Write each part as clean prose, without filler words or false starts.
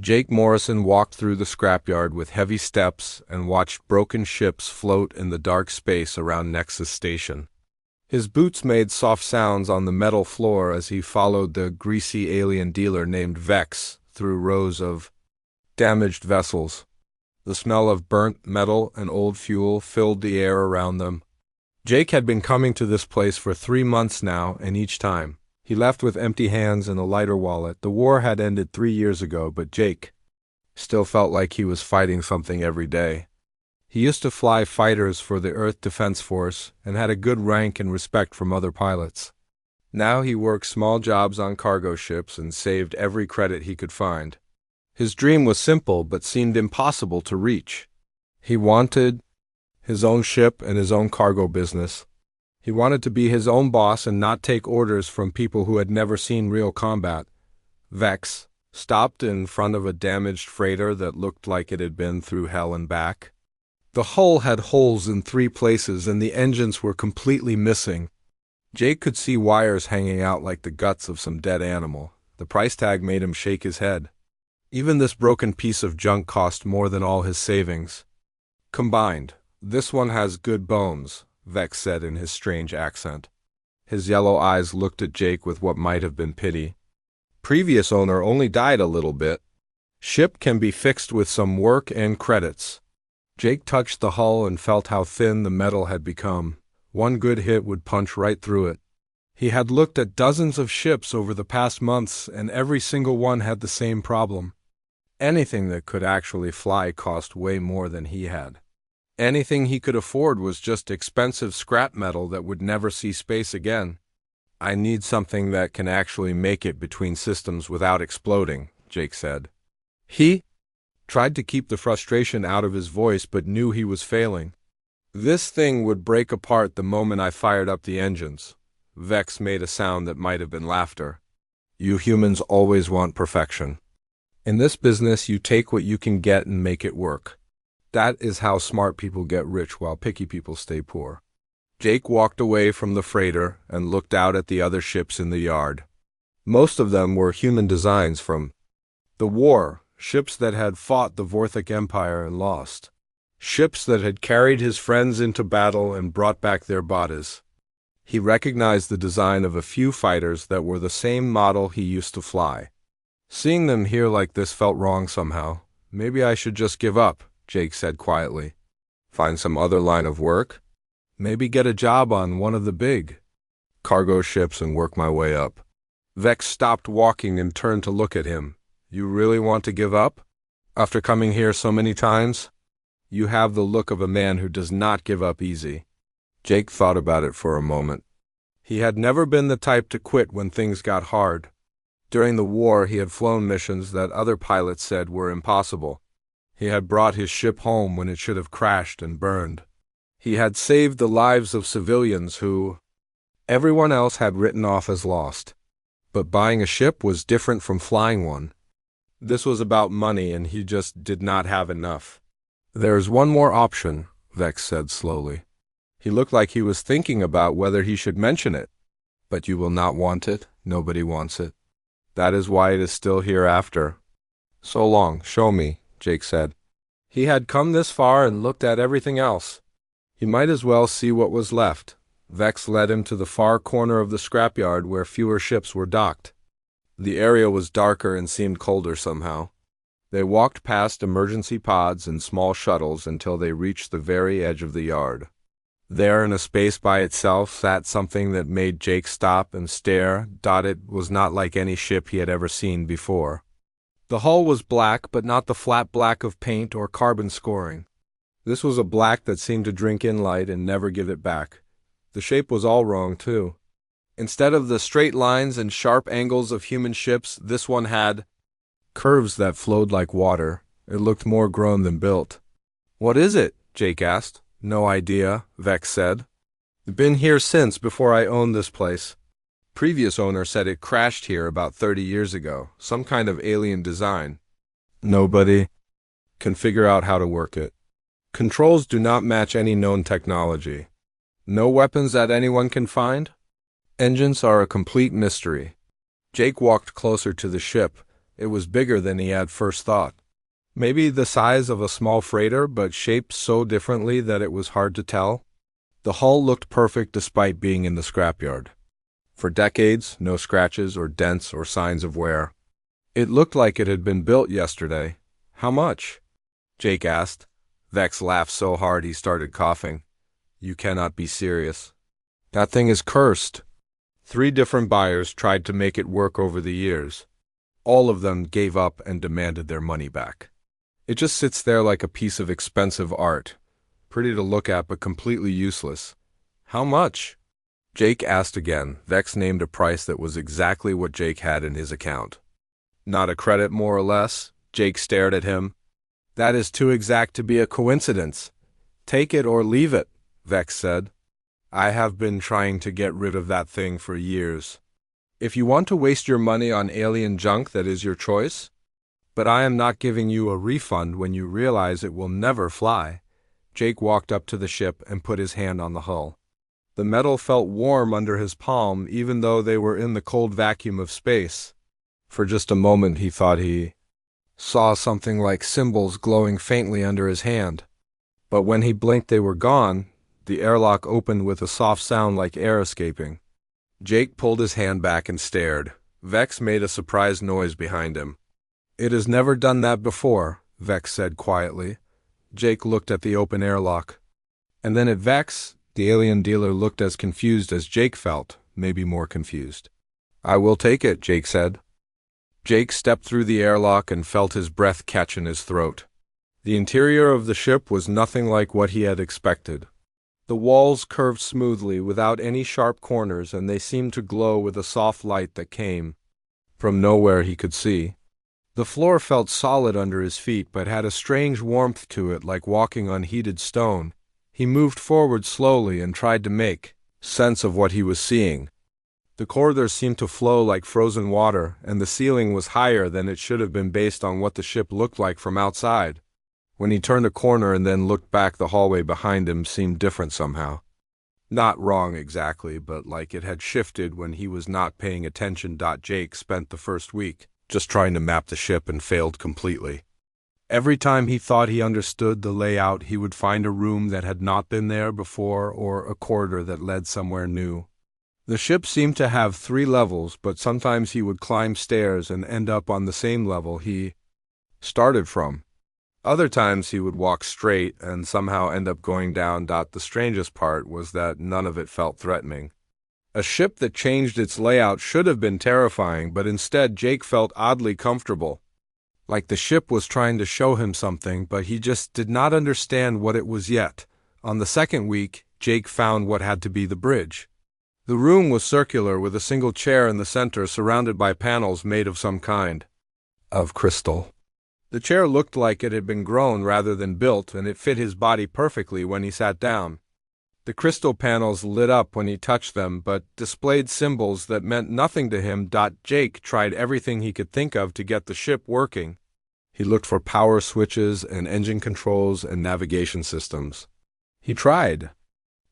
Jake Morrison walked through the scrapyard with heavy steps and watched broken ships float in the dark space around Nexus Station. His boots made soft sounds on the metal floor as he followed the greasy alien dealer named Vex through rows of damaged vessels. The smell of burnt metal and old fuel filled the air around them. Jake had been coming to this place for 3 months now, and each time he left with empty hands and a lighter wallet. The war had ended 3 years ago, but Jake still felt like he was fighting something every day. He used to fly fighters for the Earth Defense Force and had a good rank and respect from other pilots. Now he worked small jobs on cargo ships and saved every credit he could find. His dream was simple but seemed impossible to reach. He wanted his own ship and his own cargo business. He wanted to be his own boss and not take orders from people who had never seen real combat. Vex stopped in front of a damaged freighter that looked like it had been through hell and back. The hull had holes in 3 places and the engines were completely missing. Jake could see wires hanging out like the guts of some dead animal. The price tag made him shake his head. Even this broken piece of junk cost more than all his savings combined. "This one has good bones," Vex said in his strange accent. His yellow eyes looked at Jake with what might have been pity. "Previous owner only died a little bit. Ship can be fixed with some work and credits." Jake touched the hull and felt how thin the metal had become. One good hit would punch right through it. He had looked at dozens of ships over the past months, and every single one had the same problem. Anything that could actually fly cost way more than he had. Anything he could afford was just expensive scrap metal that would never see space again. "I need something that can actually make it between systems without exploding," Jake said. He tried to keep the frustration out of his voice but knew he was failing. "This thing would break apart the moment I fired up the engines." Vex made a sound that might have been laughter. "You humans always want perfection. In this business, you take what you can get and make it work. That is how smart people get rich while picky people stay poor." Jake walked away from the freighter and looked out at the other ships in the yard. Most of them were human designs from the war, ships that had fought the Vorthic Empire and lost. Ships that had carried his friends into battle and brought back their bodies. He recognized the design of a few fighters that were the same model he used to fly. Seeing them here like this felt wrong somehow. "Maybe I should just give up," Jake said quietly. "Find some other line of work? Maybe get a job on one of the big cargo ships and work my way up." Vex stopped walking and turned to look at him. "You really want to give up? After coming here so many times? You have the look of a man who does not give up easy." Jake thought about it for a moment. He had never been the type to quit when things got hard. During the war, he had flown missions that other pilots said were impossible. He had brought his ship home when it should have crashed and burned. He had saved the lives of civilians who everyone else had written off as lost. But buying a ship was different from flying one. This was about money, and he just did not have enough. "There's one more option," Vex said slowly. He looked like he was thinking about whether he should mention it. "But you will not want it. Nobody wants it. That is why it is still here after." "So long, show me," Jake said. He had come this far and looked at everything else. He might as well see what was left. Vex led him to the far corner of the scrapyard where fewer ships were docked. The area was darker and seemed colder somehow. They walked past emergency pods and small shuttles until they reached the very edge of the yard. There, in a space by itself, sat something that made Jake stop and stare. It was not like any ship he had ever seen before. The hull was black, but not the flat black of paint or carbon scoring. This was a black that seemed to drink in light and never give it back. The shape was all wrong, too. Instead of the straight lines and sharp angles of human ships, this one had curves that flowed like water. It looked more grown than built. "What is it?" Jake asked. "No idea," Vex said. "Been here since before I owned this place. Previous owner said it crashed here about 30 years ago. Some kind of alien design. Nobody can figure out how to work it. Controls do not match any known technology. No weapons that anyone can find. Engines are a complete mystery." Jake walked closer to the ship. It was bigger than he had first thought. Maybe the size of a small freighter, but shaped so differently that it was hard to tell. The hull looked perfect despite being in the scrapyard. For decades, no scratches or dents or signs of wear. It looked like it had been built yesterday. How much? Jake asked. Vex laughed so hard he started coughing. You cannot be serious. That thing is cursed. 3 different buyers tried to make it work over the years. All of them gave up and demanded their money back. It just sits there like a piece of expensive art. Pretty to look at, but completely useless. How much? Jake asked again. Vex named a price that was exactly what Jake had in his account. Not a credit, more or less? Jake stared at him. That is too exact to be a coincidence. Take it or leave it, Vex said. I have been trying to get rid of that thing for years. If you want to waste your money on alien junk, that is your choice. But I am not giving you a refund when you realize it will never fly. Jake walked up to the ship and put his hand on the hull. The metal felt warm under his palm, even though they were in the cold vacuum of space. For just a moment he thought he saw something like symbols glowing faintly under his hand. But when he blinked they were gone. The airlock opened with a soft sound like air escaping. Jake pulled his hand back and stared. Vex made a surprised noise behind him. It has never done that before, Vex said quietly. Jake looked at the open airlock. And then at Vex. The alien dealer looked as confused as Jake felt, maybe more confused. I will take it, Jake said. Jake stepped through the airlock and felt his breath catch in his throat. The interior of the ship was nothing like what he had expected. The walls curved smoothly without any sharp corners, and they seemed to glow with a soft light that came from nowhere he could see. The floor felt solid under his feet, but had a strange warmth to it, like walking on heated stone. He moved forward slowly and tried to make sense of what he was seeing. The corridors seemed to flow like frozen water, and the ceiling was higher than it should have been based on what the ship looked like from outside. When he turned a corner and then looked back, the hallway behind him seemed different somehow. Not wrong exactly, but like it had shifted when he was not paying attention. Jake spent the first week just trying to map the ship and failed completely. Every time he thought he understood the layout, he would find a room that had not been there before or a corridor that led somewhere new. The ship seemed to have 3 levels, but sometimes he would climb stairs and end up on the same level he started from. Other times he would walk straight and somehow end up going down. The strangest part was that none of it felt threatening. A ship that changed its layout should have been terrifying, but instead Jake felt oddly comfortable. Like the ship was trying to show him something, but he just did not understand what it was yet. On the second week, Jake found what had to be the bridge. The room was circular with a single chair in the center surrounded by panels made of some kind of crystal. The chair looked like it had been grown rather than built, and it fit his body perfectly when he sat down. The crystal panels lit up when he touched them, but displayed symbols that meant nothing to him. Jake tried everything he could think of to get the ship working. He looked for power switches and engine controls and navigation systems. He tried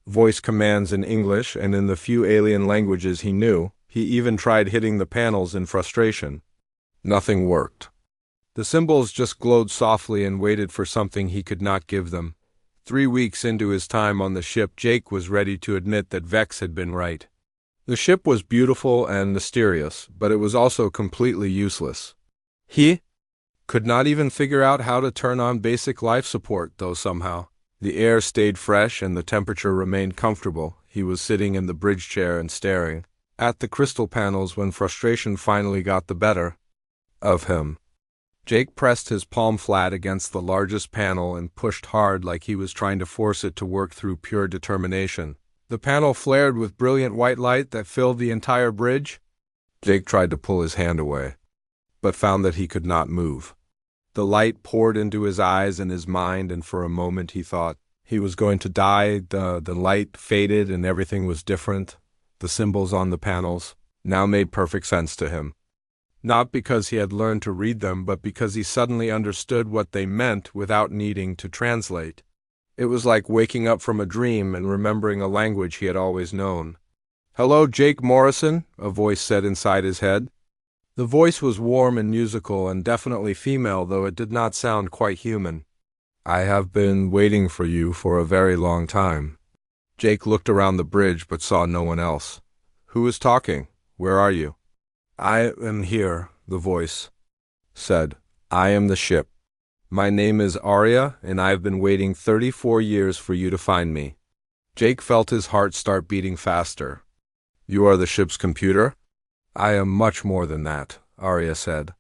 voice commands in English and in the few alien languages he knew. He even tried hitting the panels in frustration. Nothing worked. The symbols just glowed softly and waited for something he could not give them. 3 weeks into his time on the ship, Jake was ready to admit that Vex had been right. The ship was beautiful and mysterious, but it was also completely useless. He could not even figure out how to turn on basic life support, though somehow. The air stayed fresh and the temperature remained comfortable. He was sitting in the bridge chair and staring at the crystal panels when frustration finally got the better of him. Jake pressed his palm flat against the largest panel and pushed hard like he was trying to force it to work through pure determination. The panel flared with brilliant white light that filled the entire bridge. Jake tried to pull his hand away, but found that he could not move. The light poured into his eyes and his mind, and for a moment he thought he was going to die. The light faded and everything was different. The symbols on the panels now made perfect sense to him. Not because he had learned to read them, but because he suddenly understood what they meant without needing to translate. It was like waking up from a dream and remembering a language he had always known. "Hello, Jake Morrison," a voice said inside his head. The voice was warm and musical and definitely female, though it did not sound quite human. I have been waiting for you for a very long time. Jake looked around the bridge but saw no one else. Who is talking? Where are you? I am here, the voice said. I am the ship. My name is Arya, and I have been waiting 34 years for you to find me. Jake felt his heart start beating faster. You are the ship's computer? I am much more than that, Arya said.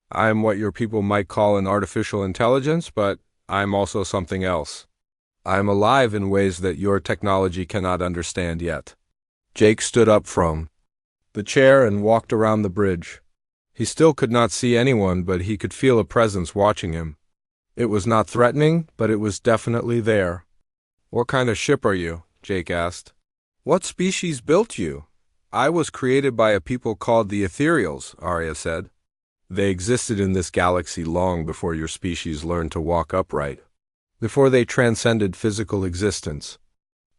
I am what your people might call an artificial intelligence, but I am also something else. I am alive in ways that your technology cannot understand yet. Jake stood up from the chair and walked around the bridge. He still could not see anyone, but he could feel a presence watching him. It was not threatening, but it was definitely there. What kind of ship are you? Jake asked. What species built you? I was created by a people called the Ethereals, Arya said. They existed in this galaxy long before your species learned to walk upright, before they transcended physical existence.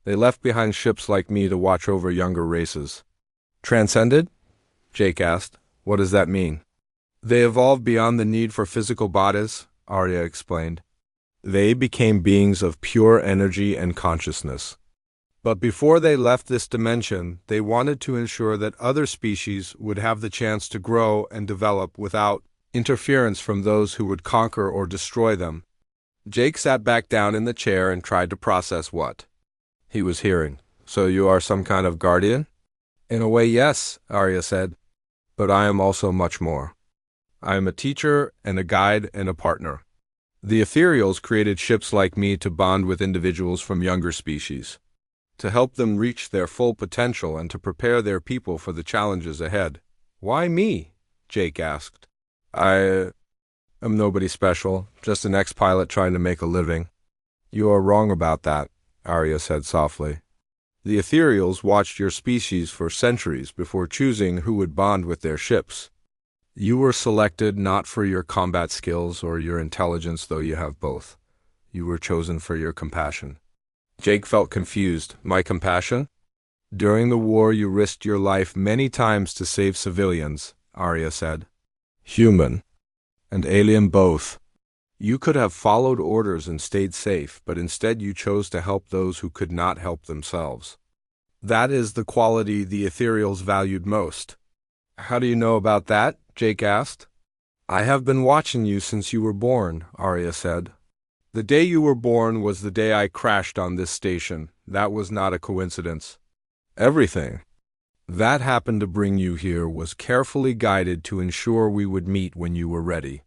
They left behind ships like me to watch over younger races. Transcended? Jake asked. What does that mean? They evolved beyond the need for physical bodies, Arya explained. They became beings of pure energy and consciousness. But before they left this dimension, they wanted to ensure that other species would have the chance to grow and develop without interference from those who would conquer or destroy them. Jake sat back down in the chair and tried to process what he was hearing. So you are some kind of guardian? In a way, yes, Arya said. But I am also much more. I am a teacher and a guide and a partner. The Ethereals created ships like me to bond with individuals from younger species, to help them reach their full potential and to prepare their people for the challenges ahead. Why me? Jake asked. I am nobody special, just an ex-pilot trying to make a living. You are wrong about that, Arya said softly. The Ethereals watched your species for centuries before choosing who would bond with their ships. You were selected not for your combat skills or your intelligence, though you have both. You were chosen for your compassion. Jake felt confused. My compassion? During the war, you risked your life many times to save civilians, Arya said. Human and alien both. You could have followed orders and stayed safe, but instead you chose to help those who could not help themselves. That is the quality the Ethereals valued most. How do you know about that? Jake asked. I have been watching you since you were born, Arya said. The day you were born was the day I crashed on this station. That was not a coincidence. Everything that happened to bring you here was carefully guided to ensure we would meet when you were ready.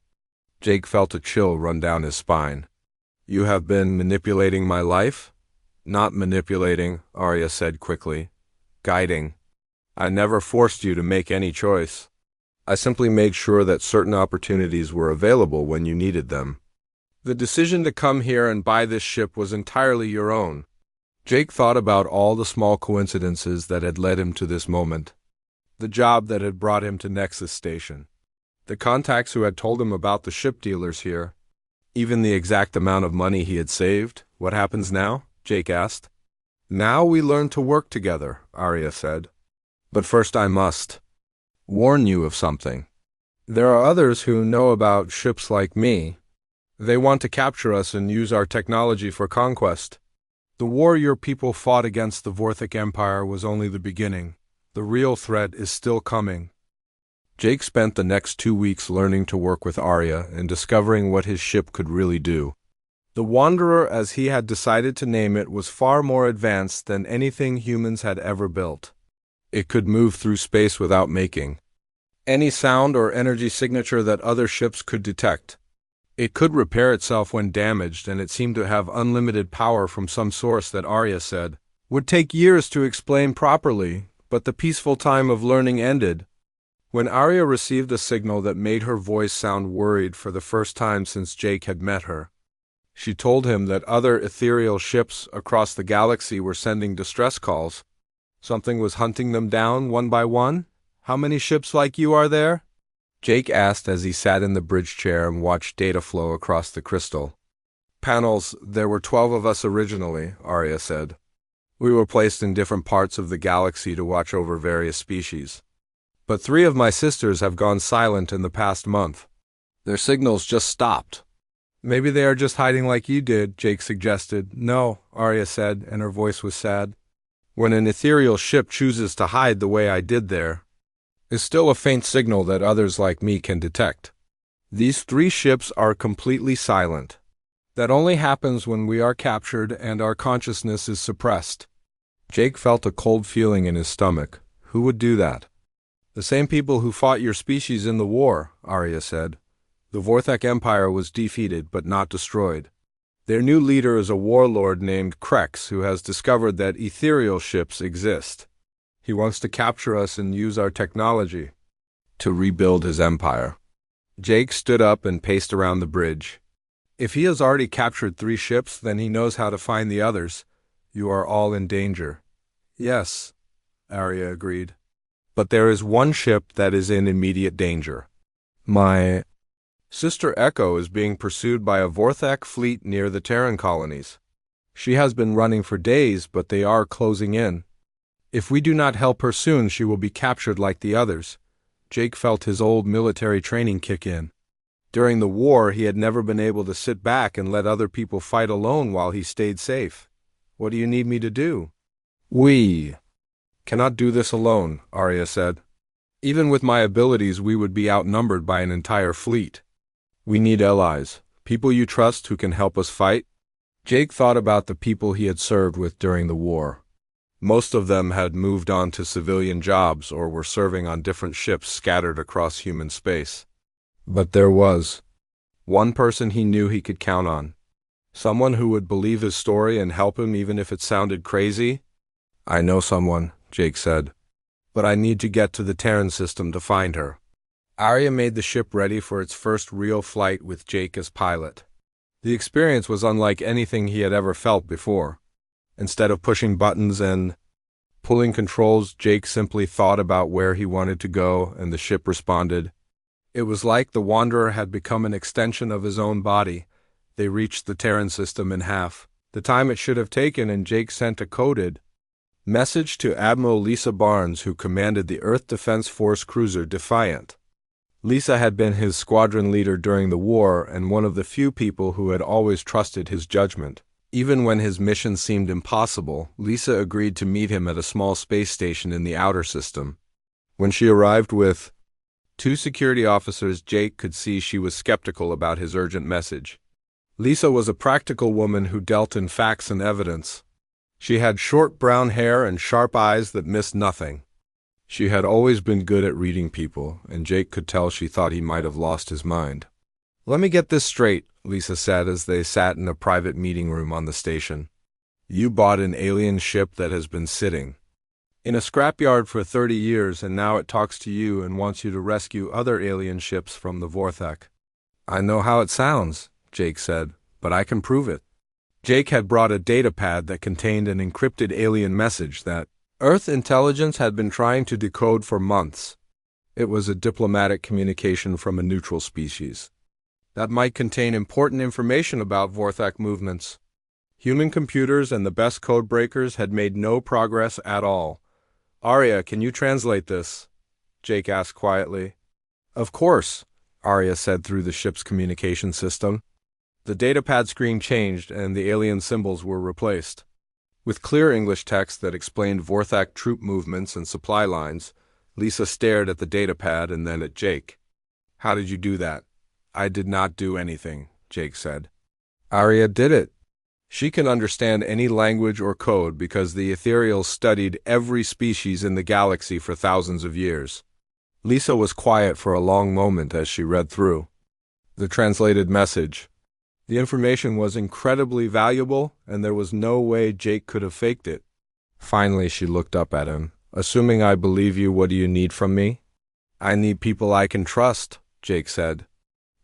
Jake felt a chill run down his spine. You have been manipulating my life? Not manipulating, Arya said quickly. Guiding. I never forced you to make any choice. I simply made sure that certain opportunities were available when you needed them. The decision to come here and buy this ship was entirely your own. Jake thought about all the small coincidences that had led him to this moment. The job that had brought him to Nexus Station. The contacts who had told him about the ship dealers here. Even the exact amount of money he had saved. What happens now? Jake asked. Now we learn to work together, Arya said. But first I must warn you of something. There are others who know about ships like me. They want to capture us and use our technology for conquest. The war your people fought against the Vorthic Empire was only the beginning. The real threat is still coming. Jake spent the next 2 weeks learning to work with Arya and discovering what his ship could really do. The Wanderer, as he had decided to name it, was far more advanced than anything humans had ever built. It could move through space without making any sound or energy signature that other ships could detect. It could repair itself when damaged, and it seemed to have unlimited power from some source that Arya said would take years to explain properly, but the peaceful time of learning ended when Arya received a signal that made her voice sound worried for the first time since Jake had met her. She told him that other ethereal ships across the galaxy were sending distress calls. Something was hunting them down one by one? How many ships like you are there? Jake asked as he sat in the bridge chair and watched data flow across the crystal. Panels, there were 12 of us originally, Arya said. We were placed in different parts of the galaxy to watch over various species. But 3 of my sisters have gone silent in the past month. Their signals just stopped. Maybe they are just hiding like you did, Jake suggested. No, Arya said, and her voice was sad. When an ethereal ship chooses to hide the way I did there, it's still a faint signal that others like me can detect. These 3 ships are completely silent. That only happens when we are captured and our consciousness is suppressed. Jake felt a cold feeling in his stomach. Who would do that? The same people who fought your species in the war, Arya said. The Vorthak Empire was defeated but not destroyed. Their new leader is a warlord named Krex who has discovered that ethereal ships exist. He wants to capture us and use our technology to rebuild his empire. Jake stood up and paced around the bridge. If he has already captured 3 ships, then he knows how to find the others. You are all in danger. Yes, Arya agreed. But there is one ship that is in immediate danger. My sister Echo is being pursued by a Vorthak fleet near the Terran colonies. She has been running for days, but they are closing in. If we do not help her soon, she will be captured like the others. Jake felt his old military training kick in. During the war, he had never been able to sit back and let other people fight alone while he stayed safe. What do you need me to do? We cannot do this alone, Arya said. Even with my abilities, we would be outnumbered by an entire fleet. We need allies, people you trust who can help us fight. Jake thought about the people he had served with during the war. Most of them had moved on to civilian jobs or were serving on different ships scattered across human space. But there was one person he knew he could count on. Someone who would believe his story and help him even if it sounded crazy. I know someone, Jake said. But I need to get to the Terran system to find her. Arya made the ship ready for its first real flight with Jake as pilot. The experience was unlike anything he had ever felt before. Instead of pushing buttons and pulling controls, Jake simply thought about where he wanted to go, and the ship responded. It was like the Wanderer had become an extension of his own body. They reached the Terran system in half the time it should have taken, and Jake sent a coded message to Admiral Lisa Barnes, who commanded the Earth Defense Force cruiser Defiant. Lisa had been his squadron leader during the war and one of the few people who had always trusted his judgment. Even when his mission seemed impossible, Lisa agreed to meet him at a small space station in the outer system. When she arrived with 2 security officers, Jake could see she was skeptical about his urgent message. Lisa was a practical woman who dealt in facts and evidence. She had short brown hair and sharp eyes that missed nothing. She had always been good at reading people, and Jake could tell she thought he might have lost his mind. Let me get this straight, Lisa said as they sat in a private meeting room on the station. You bought an alien ship that has been sitting in a scrapyard for 30 years, and now it talks to you and wants you to rescue other alien ships from the Vorthak. I know how it sounds, Jake said, but I can prove it. Jake had brought a datapad that contained an encrypted alien message that Earth intelligence had been trying to decode for months. It was a diplomatic communication from a neutral species that might contain important information about Vorthak movements. Human computers and the best code breakers had made no progress at all. Arya, can you translate this? Jake asked quietly. Of course, Arya said through the ship's communication system. The datapad screen changed and the alien symbols were replaced with clear English text that explained Vorthak troop movements and supply lines. Lisa stared at the datapad and then at Jake. How did you do that? I did not do anything, Jake said. Arya did it. She can understand any language or code because the ethereals studied every species in the galaxy for thousands of years. Lisa was quiet for a long moment as she read through the translated message. The information was incredibly valuable, and there was no way Jake could have faked it. Finally, she looked up at him. Assuming I believe you, what do you need from me? I need people I can trust, Jake said.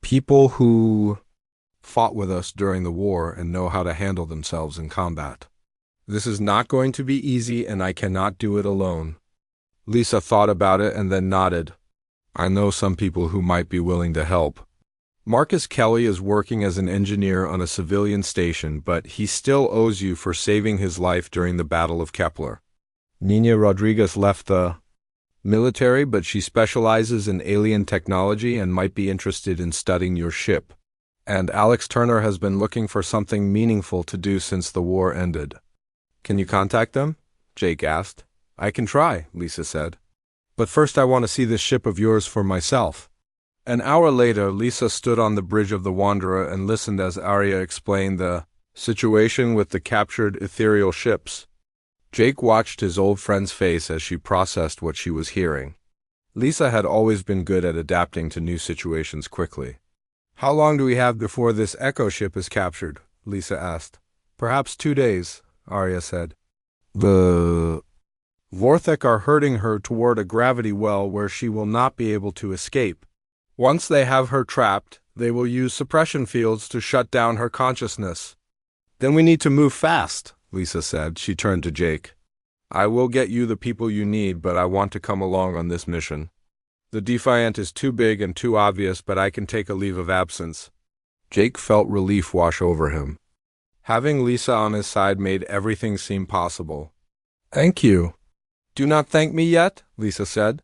People who fought with us during the war and know how to handle themselves in combat. This is not going to be easy, and I cannot do it alone. Lisa thought about it and then nodded. I know some people who might be willing to help. Marcus Kelly is working as an engineer on a civilian station, but he still owes you for saving his life during the Battle of Kepler. Nina Rodriguez left the Military, but she specializes in alien technology and might be interested in studying your ship. And Alex Turner has been looking for something meaningful to do since the war ended. Can you contact them? Jake asked. I can try, Lisa said. But first I want to see this ship of yours for myself. An hour later, Lisa stood on the bridge of the Wanderer and listened as Arya explained the situation with the captured ethereal ships. Jake watched his old friend's face as she processed what she was hearing. Lisa had always been good at adapting to new situations quickly. How long do we have before this Echo ship is captured? Lisa asked. Perhaps 2 days, Arya said. The Vorthek are herding her toward a gravity well where she will not be able to escape. Once they have her trapped, they will use suppression fields to shut down her consciousness. Then we need to move fast, Lisa said. She turned to Jake. I will get you the people you need, but I want to come along on this mission. The Defiant is too big and too obvious, but I can take a leave of absence. Jake felt relief wash over him. Having Lisa on his side made everything seem possible. Thank you. Do not thank me yet, Lisa said.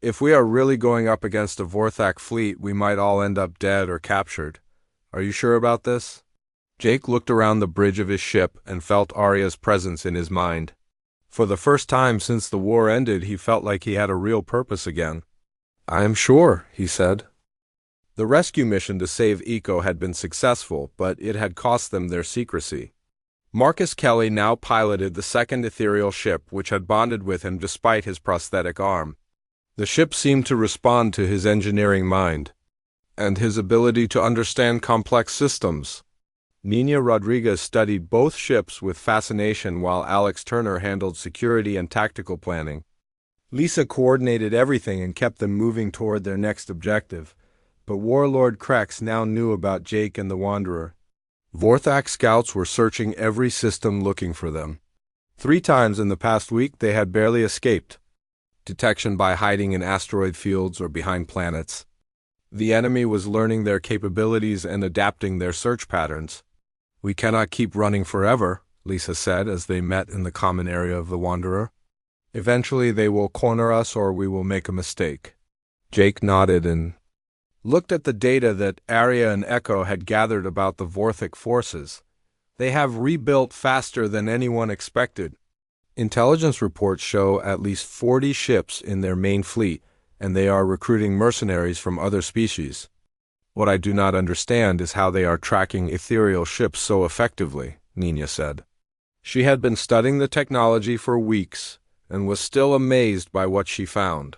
If we are really going up against a Vorthak fleet, we might all end up dead or captured. Are you sure about this? Jake looked around the bridge of his ship and felt Arya's presence in his mind. For the first time since the war ended, he felt like he had a real purpose again. I am sure, he said. The rescue mission to save Eco had been successful, but it had cost them their secrecy. Marcus Kelly now piloted the second ethereal ship, which had bonded with him despite his prosthetic arm. The ship seemed to respond to his engineering mind and his ability to understand complex systems. Nina Rodriguez studied both ships with fascination while Alex Turner handled security and tactical planning. Lisa coordinated everything and kept them moving toward their next objective, but Warlord Krex now knew about Jake and the Wanderer. Vorthak scouts were searching every system looking for them. 3 times in the past week they had barely escaped. Detection by hiding in asteroid fields or behind planets. The enemy was learning their capabilities and adapting their search patterns. We cannot keep running forever, Lisa said as they met in the common area of the Wanderer. Eventually they will corner us or we will make a mistake. Jake nodded and looked at the data that Arya and Echo had gathered about the Vorthak forces. They have rebuilt faster than anyone expected. Intelligence reports show at least 40 ships in their main fleet, and they are recruiting mercenaries from other species. What I do not understand is how they are tracking ethereal ships so effectively, Nina said. She had been studying the technology for weeks and was still amazed by what she found.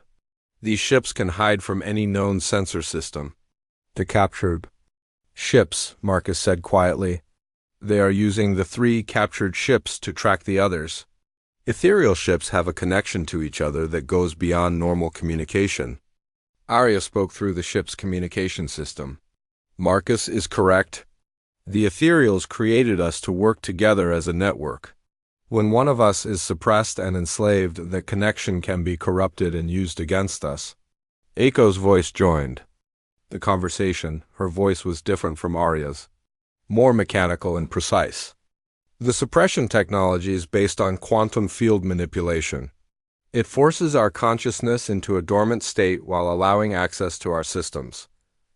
These ships can hide from any known sensor system. The captured ships, Marcus said quietly. They are using the 3 captured ships to track the others. Ethereal ships have a connection to each other that goes beyond normal communication. Arya spoke through the ship's communication system. Marcus is correct. The Ethereals created us to work together as a network. When one of us is suppressed and enslaved, the connection can be corrupted and used against us. Eiko's voice joined the conversation. Her voice was different from Arya's, more mechanical and precise. The suppression technology is based on quantum field manipulation. It forces our consciousness into a dormant state while allowing access to our systems.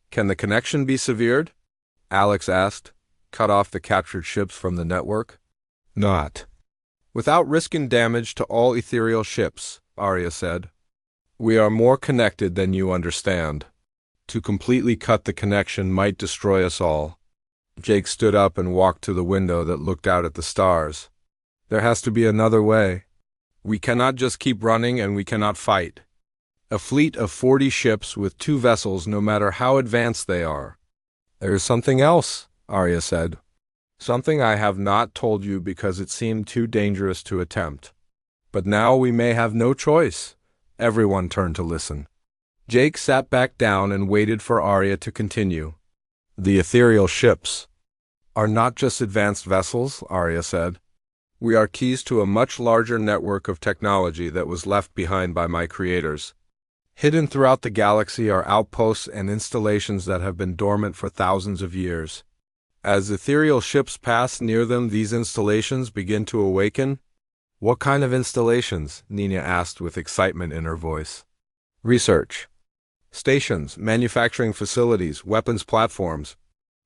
Can the connection be severed? Alex asked. Cut off the captured ships from the network? Not without risking damage to all ethereal ships, Arya said. We are more connected than you understand. To completely cut the connection might destroy us all. Jake stood up and walked to the window that looked out at the stars. There has to be another way. We cannot just keep running and we cannot fight. A fleet of 40 ships with 2 vessels, no matter how advanced they are. There is something else, Arya said. Something I have not told you because it seemed too dangerous to attempt. But now we may have no choice. Everyone turned to listen. Jake sat back down and waited for Arya to continue. The ethereal ships are not just advanced vessels, Arya said. We are keys to a much larger network of technology that was left behind by my creators. Hidden throughout the galaxy are outposts and installations that have been dormant for thousands of years. As ethereal ships pass near them, these installations begin to awaken. What kind of installations? Nina asked with excitement in her voice. Research. Stations, manufacturing facilities, weapons platforms,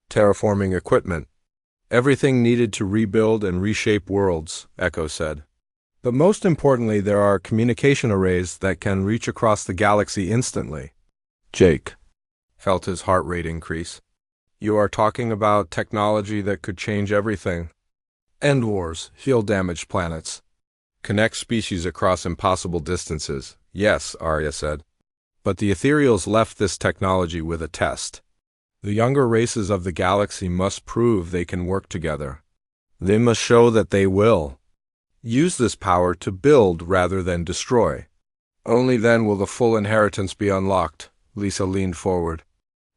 terraforming equipment. Everything needed to rebuild and reshape worlds, Echo said. But most importantly, there are communication arrays that can reach across the galaxy instantly. Jake felt his heart rate increase. You are talking about technology that could change everything. End wars, heal damaged planets. Connect species across impossible distances. Yes, Arya said. But the Ethereals left this technology with a test. The younger races of the galaxy must prove they can work together. They must show that they will use this power to build rather than destroy. Only then will the full inheritance be unlocked. Lisa leaned forward.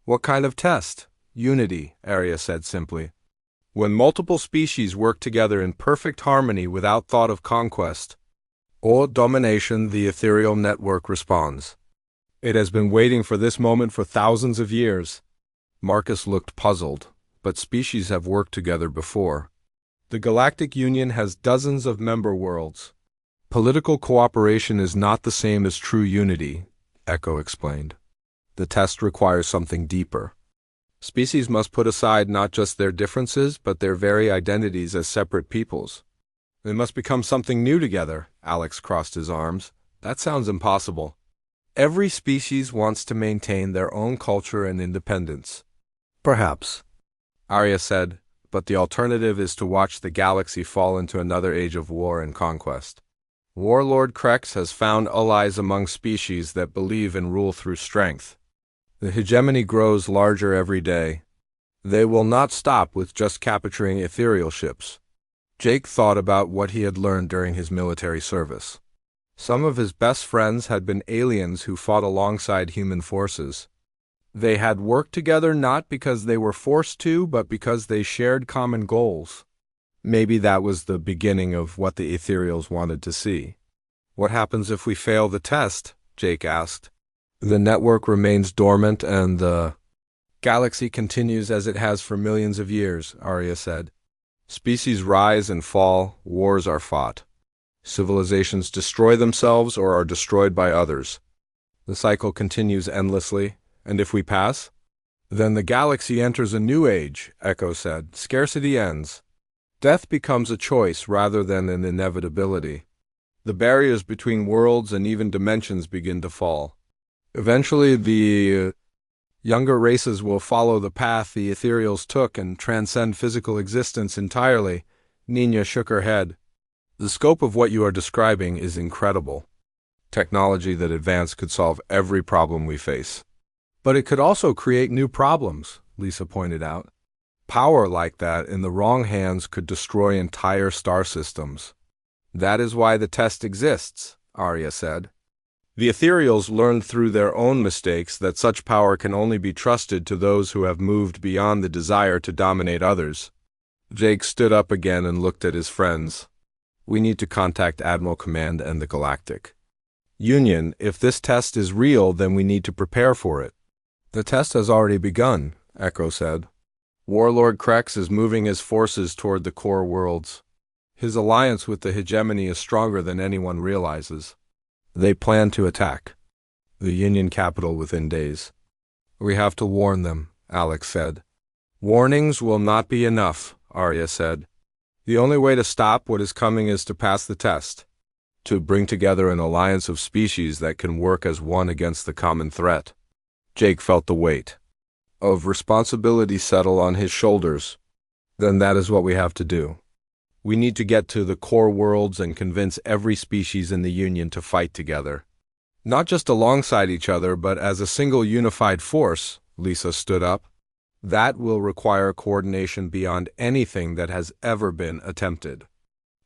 What kind of test? Unity, Arya said simply. When multiple species work together in perfect harmony without thought of conquest or domination, the ethereal network responds. It has been waiting for this moment for thousands of years. Marcus looked puzzled, but species have worked together before. The Galactic Union has dozens of member worlds. Political cooperation is not the same as true unity, Echo explained. The test requires something deeper. Species must put aside not just their differences, but their very identities as separate peoples. They must become something new together. Alex crossed his arms. That sounds impossible. Every species wants to maintain their own culture and independence. Perhaps, Arya said, but the alternative is to watch the galaxy fall into another age of war and conquest. Warlord Krex has found allies among species that believe in rule through strength. The hegemony grows larger every day. They will not stop with just capturing ethereal ships. Jake thought about what he had learned during his military service. Some of his best friends had been aliens who fought alongside human forces. They had worked together not because they were forced to, but because they shared common goals. Maybe that was the beginning of what the Ethereals wanted to see. What happens if we fail the test? Jake asked. The network remains dormant and the galaxy continues as it has for millions of years, Arya said. Species rise and fall, wars are fought. Civilizations destroy themselves or are destroyed by others. The cycle continues endlessly, and if we pass, then the galaxy enters a new age, Echo said. Scarcity ends. Death becomes a choice rather than an inevitability. The barriers between worlds and even dimensions begin to fall. Eventually, the younger races will follow the path the Ethereals took and transcend physical existence entirely. Nina shook her head. The scope of what you are describing is incredible. Technology that advanced could solve every problem we face. But it could also create new problems, Lisa pointed out. Power like that in the wrong hands could destroy entire star systems. That is why the test exists, Arya said. The Ethereals learned through their own mistakes that such power can only be trusted to those who have moved beyond the desire to dominate others. Jake stood up again and looked at his friends. We need to contact Admiral Command and the Galactic Union. If this test is real, then we need to prepare for it. The test has already begun, Echo said. Warlord Krex is moving his forces toward the core worlds. His alliance with the hegemony is stronger than anyone realizes. They plan to attack the Union capital within days. We have to warn them, Alex said. Warnings will not be enough, Arya said. The only way to stop what is coming is to pass the test, to bring together an alliance of species that can work as one against the common threat. Jake felt the weight of responsibility settle on his shoulders. Then that is what we have to do. We need to get to the core worlds and convince every species in the Union to fight together. Not just alongside each other, but as a single unified force, Lisa stood up. That will require coordination beyond anything that has ever been attempted.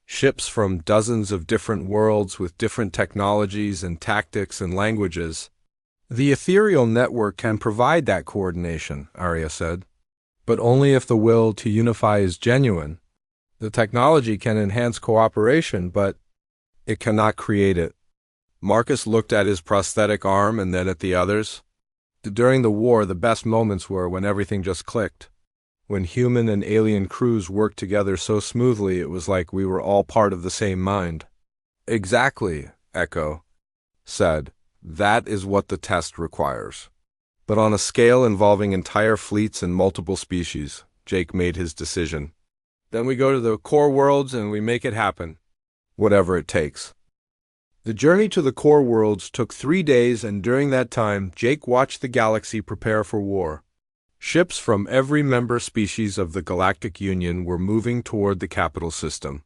Ships from dozens of different worlds with different technologies and tactics and languages. The ethereal network can provide that coordination, Arya said, but only if the will to unify is genuine. The technology can enhance cooperation, but it cannot create it. Marcus looked at his prosthetic arm and then at the others. During the war, the best moments were when everything just clicked. When human and alien crews worked together so smoothly, it was like we were all part of the same mind. Exactly, Echo said. That is what the test requires. But on a scale involving entire fleets and multiple species, Jake made his decision. Then we go to the core worlds and we make it happen. Whatever it takes. The journey to the core worlds took 3 days, and during that time, Jake watched the galaxy prepare for war. Ships from every member species of the Galactic Union were moving toward the capital system.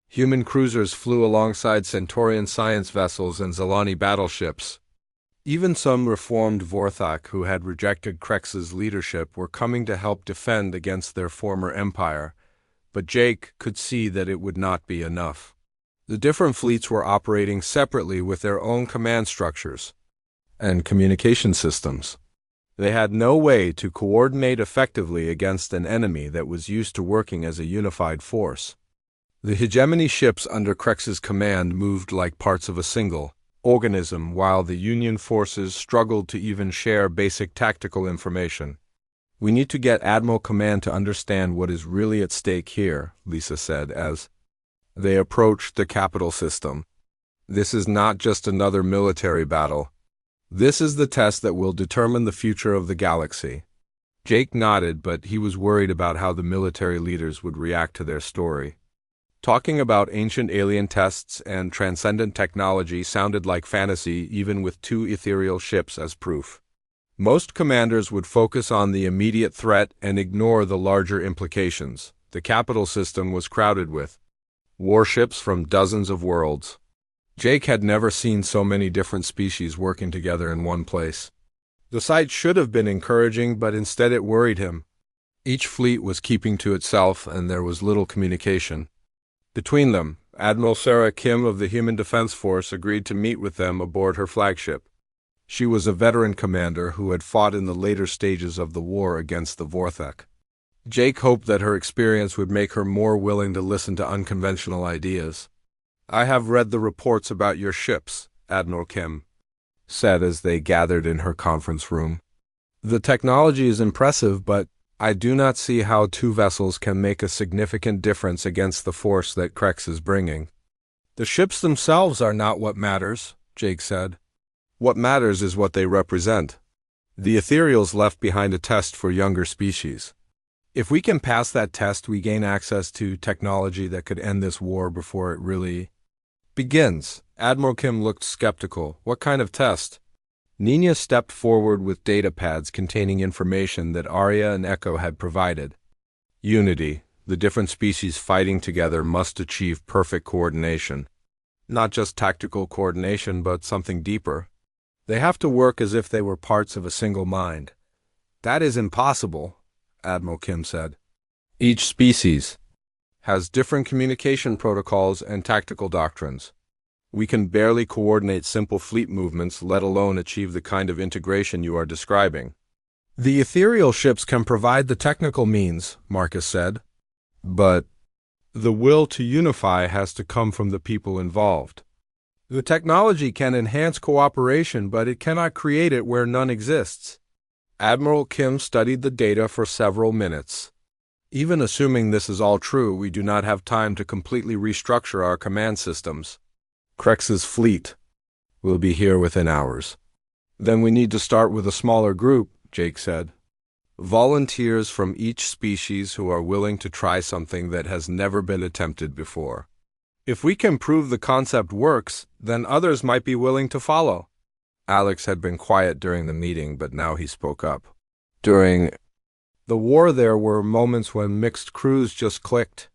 Human cruisers flew alongside Centaurian science vessels and Zalani battleships. Even some reformed Vorthak who had rejected Krex's leadership were coming to help defend against their former empire, but Jake could see that it would not be enough. The different fleets were operating separately with their own command structures and communication systems. They had no way to coordinate effectively against an enemy that was used to working as a unified force. The hegemony ships under Krex's command moved like parts of a single organism, while the Union forces struggled to even share basic tactical information. "We need to get Admiral Command to understand what is really at stake here," Lisa said as they approached the capital system. "This is not just another military battle. This is the test that will determine the future of the galaxy." Jake nodded, but he was worried about how the military leaders would react to their story. Talking about ancient alien tests and transcendent technology sounded like fantasy, even with 2 ethereal ships as proof. Most commanders would focus on the immediate threat and ignore the larger implications. The capital system was crowded with warships from dozens of worlds. Jake had never seen so many different species working together in one place. The sight should have been encouraging, but instead it worried him. Each fleet was keeping to itself, and there was little communication. Between them, Admiral Sarah Kim of the Human Defense Force agreed to meet with them aboard her flagship. She was a veteran commander who had fought in the later stages of the war against the Vorthak. Jake hoped that her experience would make her more willing to listen to unconventional ideas. "I have read the reports about your ships," Admiral Kim said as they gathered in her conference room. "The technology is impressive, but I do not see how 2 vessels can make a significant difference against the force that Krex is bringing." "The ships themselves are not what matters," Jake said. "What matters is what they represent. The ethereals left behind a test for younger species. If we can pass that test, we gain access to technology that could end this war before it really begins." Admiral Kim looked skeptical. "What kind of test?" Nina stepped forward with data pads containing information that Arya and Echo had provided. "Unity. The different species fighting together must achieve perfect coordination. Not just tactical coordination, but something deeper. They have to work as if they were parts of a single mind." "That is impossible," Admiral Kim said. "Each species has different communication protocols and tactical doctrines. We can barely coordinate simple fleet movements, let alone achieve the kind of integration you are describing." "The ethereal ships can provide the technical means," Marcus said. "But the will to unify has to come from the people involved. The technology can enhance cooperation, but it cannot create it where none exists." Admiral Kim studied the data for several minutes. "Even assuming this is all true, we do not have time to completely restructure our command systems. Krex's fleet will be here within hours." "Then we need to start with a smaller group," Jake said. "Volunteers from each species who are willing to try something that has never been attempted before. If we can prove the concept works, then others might be willing to follow." Alex had been quiet during the meeting, but now he spoke up. "During the war, there were moments when mixed crews just clicked.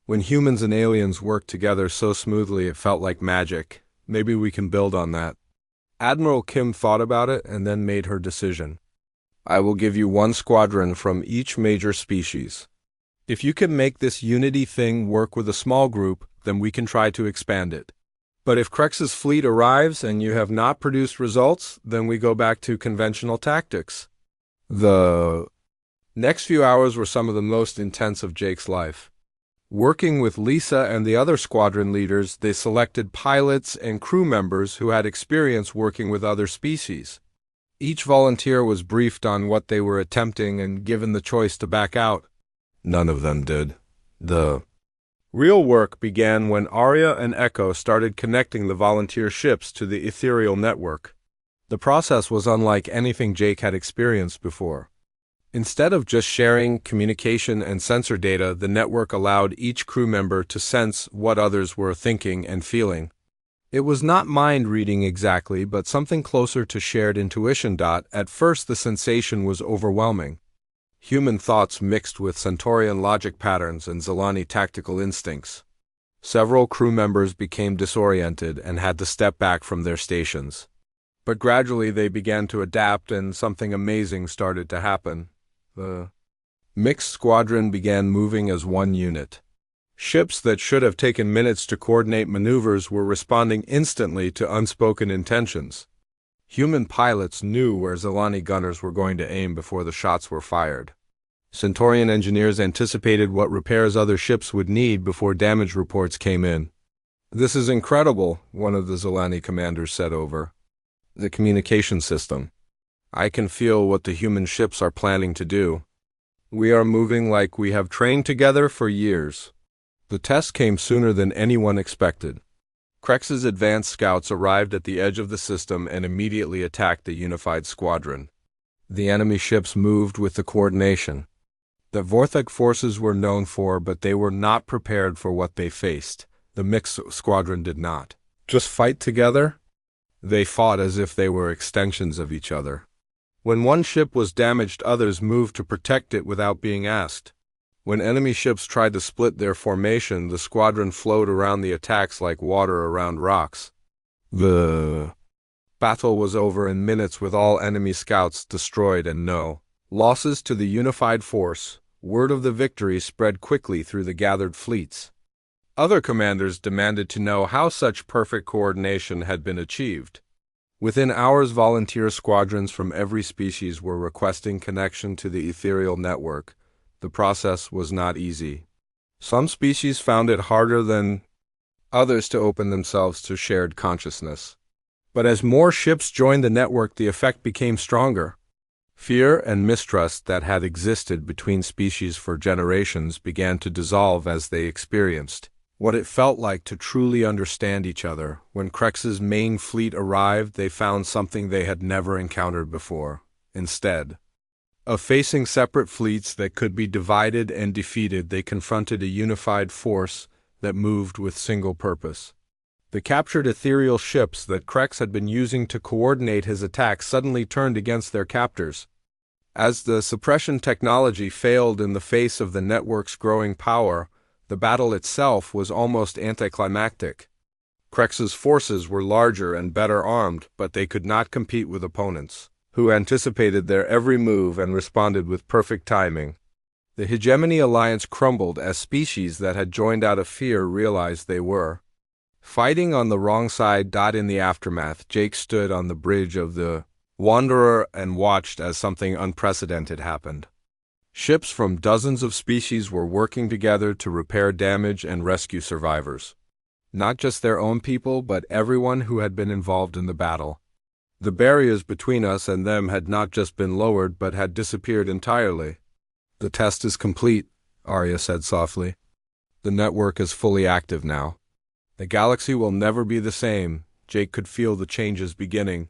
When humans and aliens worked together so smoothly it felt like magic. Maybe we can build on that." Admiral Kim thought about it and then made her decision. "I will give you 1 squadron from each major species. If you can make this unity thing work with a small group, then we can try to expand it. But if Krex's fleet arrives and you have not produced results, then we go back to conventional tactics." The next few hours were some of the most intense of Jake's life. Working with Lisa and the other squadron leaders, they selected pilots and crew members who had experience working with other species. Each volunteer was briefed on what they were attempting and given the choice to back out. None of them did. The Real work began when Arya and Echo started connecting the volunteer ships to the ethereal network. The process was unlike anything Jake had experienced before. Instead of just sharing communication and sensor data, the network allowed each crew member to sense what others were thinking and feeling. It was not mind reading exactly, but something closer to shared intuition. At first, the sensation was overwhelming. Human thoughts mixed with Centaurian logic patterns and Zilani tactical instincts. Several crew members became disoriented and had to step back from their stations. But gradually they began to adapt and something amazing started to happen. The mixed squadron began moving as one unit. Ships that should have taken minutes to coordinate maneuvers were responding instantly to unspoken intentions. Human pilots knew where Zilani gunners were going to aim before the shots were fired. Centaurian engineers anticipated what repairs other ships would need before damage reports came in. "This is incredible," one of the Zilani commanders said over the communication system. "I can feel what the human ships are planning to do. We are moving like we have trained together for years." The test came sooner than anyone expected. Krex's advanced scouts arrived at the edge of the system and immediately attacked the unified squadron. The enemy ships moved with the coordination that Vorthek forces were known for, but they were not prepared for what they faced. The mixed squadron did not just fight together. They fought as if they were extensions of each other. When one ship was damaged, others moved to protect it without being asked. When enemy ships tried to split their formation, the squadron flowed around the attacks like water around rocks. The battle was over in minutes with all enemy scouts destroyed and no losses to the unified force. Word of the victory spread quickly through the gathered fleets. Other commanders demanded to know how such perfect coordination had been achieved. Within hours, volunteer squadrons from every species were requesting connection to the ethereal network. The process was not easy. Some species found it harder than others to open themselves to shared consciousness. But as more ships joined the network, the effect became stronger. Fear and mistrust that had existed between species for generations began to dissolve as they experienced what it felt like to truly understand each other. When Krex's main fleet arrived, they found something they had never encountered before. Instead of facing separate fleets that could be divided and defeated, they confronted a unified force that moved with single purpose. The captured ethereal ships that Krex had been using to coordinate his attacks suddenly turned against their captors. As the suppression technology failed in the face of the network's growing power, the battle itself was almost anticlimactic. Krex's forces were larger and better armed, but they could not compete with opponents who anticipated their every move and responded with perfect timing. The Hegemony Alliance crumbled as species that had joined out of fear realized they were fighting on the wrong side. In the aftermath, Jake stood on the bridge of the Wanderer and watched as something unprecedented happened. Ships from dozens of species were working together to repair damage and rescue survivors. Not just their own people, but everyone who had been involved in the battle. The barriers between us and them had not just been lowered, but had disappeared entirely. "The test is complete," Arya said softly. "The network is fully active now. The galaxy will never be the same." Jake could feel the changes beginning.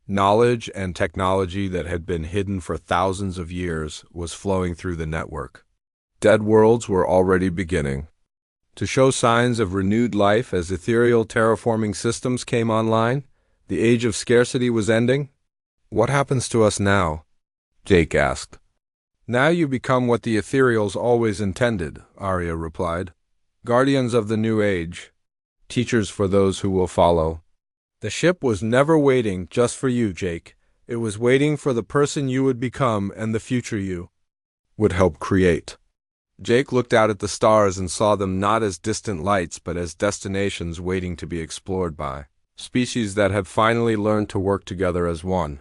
Knowledge and technology that had been hidden for thousands of years was flowing through the network. Dead worlds were already beginning to show signs of renewed life as ethereal terraforming systems came online. The age of scarcity was ending. "What happens to us now?" Jake asked. "Now you become what the ethereals always intended," Arya replied. "Guardians of the new age. Teachers for those who will follow." The ship was never waiting just for you, Jake. It was waiting for the person you would become and the future you would help create. Jake looked out at the stars and saw them not as distant lights but as destinations waiting to be explored by species that had finally learned to work together as one.